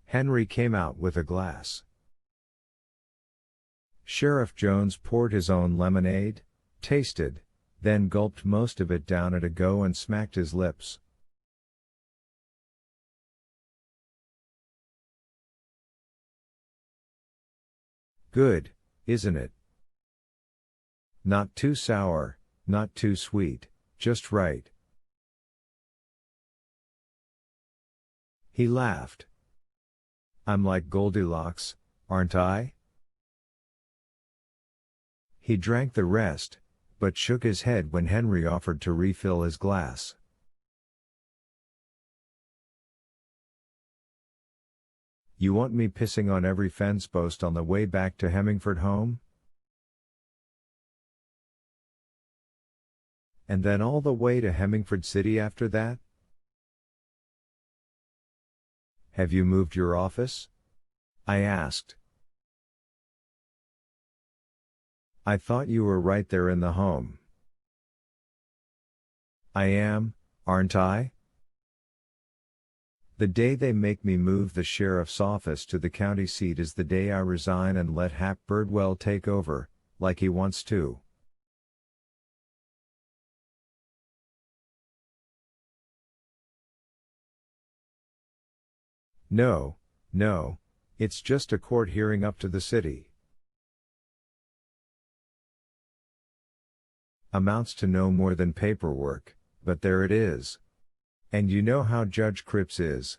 Henry came out with a glass. Sheriff Jones poured his own lemonade, tasted, then gulped most of it down at a go and smacked his lips. Good, isn't it? Not too sour, not too sweet, just right. He laughed. I'm like Goldilocks, aren't I? He drank the rest, but shook his head when Henry offered to refill his glass. You want me pissing on every fence post on the way back to Hemmingford home? And then all the way to Hemmingford City after that? Have you moved your office? I asked. I thought you were right there in the home. I am, aren't I? The day they make me move the sheriff's office to the county seat is the day I resign and let Hap Birdwell take over, like he wants to. No, it's just a court hearing up to the city. Amounts to no more than paperwork, but there it is. And you know how Judge Cripps is.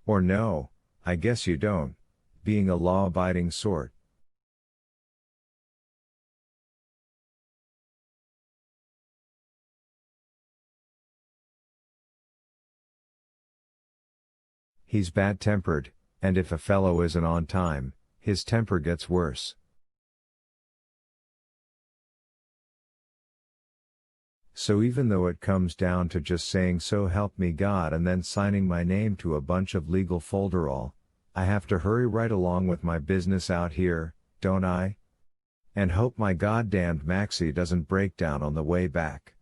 Or no, I guess you don't, being a law-abiding sort. He's bad-tempered, and if a fellow isn't on time, his temper gets worse. So even though it comes down to just saying "so help me God" and then signing my name to a bunch of legal folderol, I have to hurry right along with my business out here, don't I? And hope my goddamned maxi doesn't break down on the way back.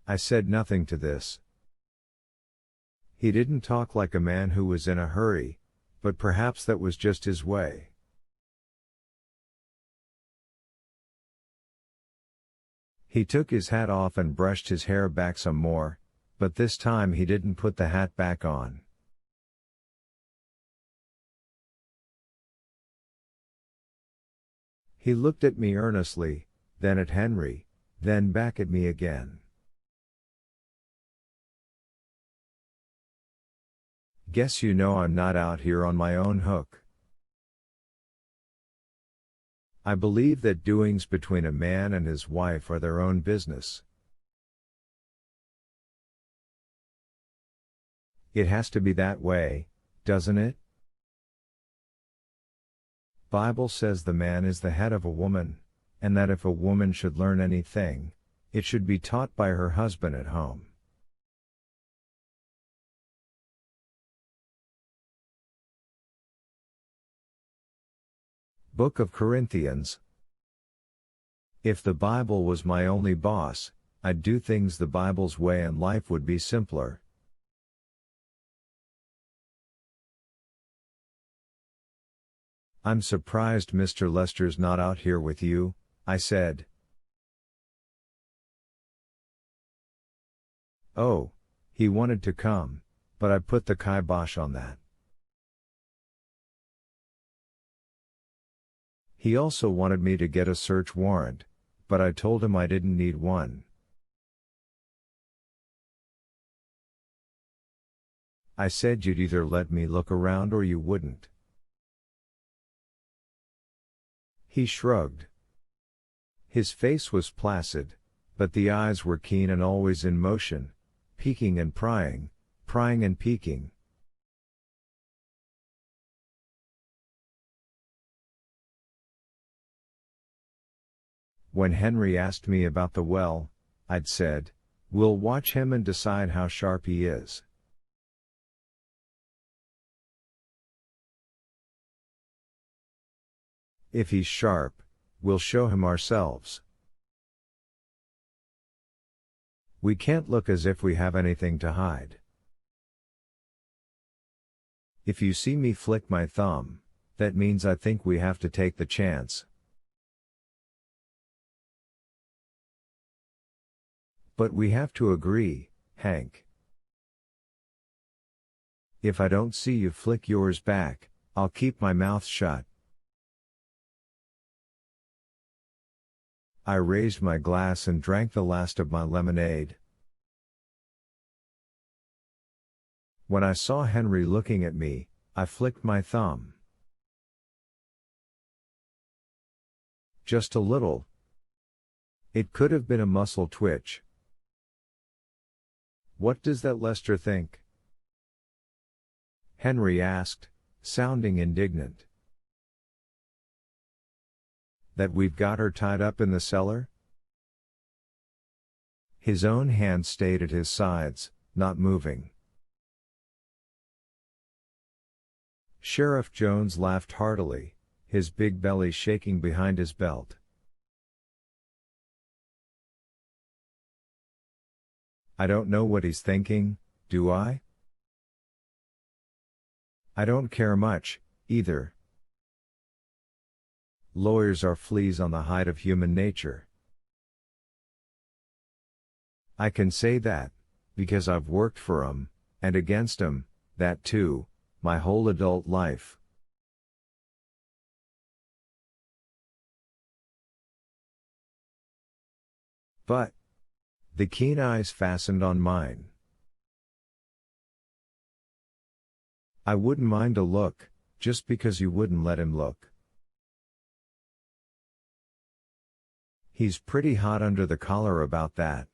I said nothing to this. He didn't talk like a man who was in a hurry, but perhaps that was just his way. He took his hat off and brushed his hair back some more, but this time he didn't put the hat back on. He looked at me earnestly, then at Henry, then back at me again. Guess you know I'm not out here on my own hook. I believe that doings between a man and his wife are their own business. It has to be that way, doesn't it? Bible says the man is the head of a woman, and that if a woman should learn anything, it should be taught by her husband at home. Book of Corinthians. If the Bible was my only boss, I'd do things the Bible's way and life would be simpler. I'm surprised Mr. Lester's not out here with you, I said. Oh, he wanted to come, but I put the kibosh on that. He also wanted me to get a search warrant, but I told him I didn't need one. I said you'd either let me look around or you wouldn't. He shrugged. His face was placid, but the eyes were keen and always in motion, peeking and prying and peeking. When Henry asked me about the well, I'd said, "We'll watch him and decide how sharp he is." If he's sharp, we'll show him ourselves. We can't look as if we have anything to hide. If you see me flick my thumb, that means I think we have to take the chance. But we have to agree, Hank. If I don't see you flick yours back, I'll keep my mouth shut. I raised my glass and drank the last of my lemonade. When I saw Henry looking at me, I flicked my thumb. Just a little. It could have been a muscle twitch. What does that Lester think? Henry asked, sounding indignant. That we've got her tied up in the cellar? His own hand stayed at his sides, not moving. Sheriff Jones laughed heartily, his big belly shaking behind his belt. I don't know what he's thinking, do I? I don't care much, either. Lawyers are fleas on the hide of human nature. I can say that, because I've worked for 'em, and against 'em, that too, my whole adult life. But, the keen eyes fastened on mine. I wouldn't mind a look, just because you wouldn't let him look. He's pretty hot under the collar about that.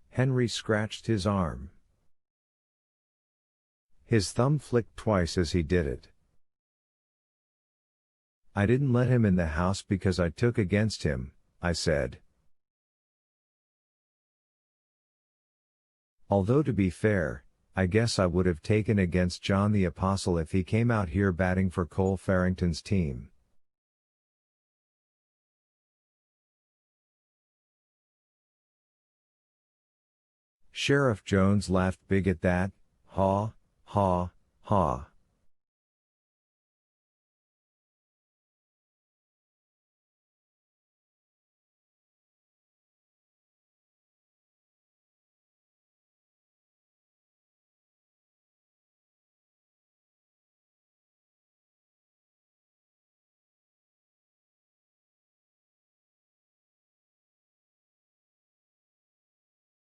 Henry scratched his arm. His thumb flicked twice as he did it. I didn't let him in the house because I took against him, I said. Although to be fair, I guess I would have taken against John the Apostle if he came out here batting for Cole Farrington's team. Sheriff Jones laughed big at that, haw, haw, haw.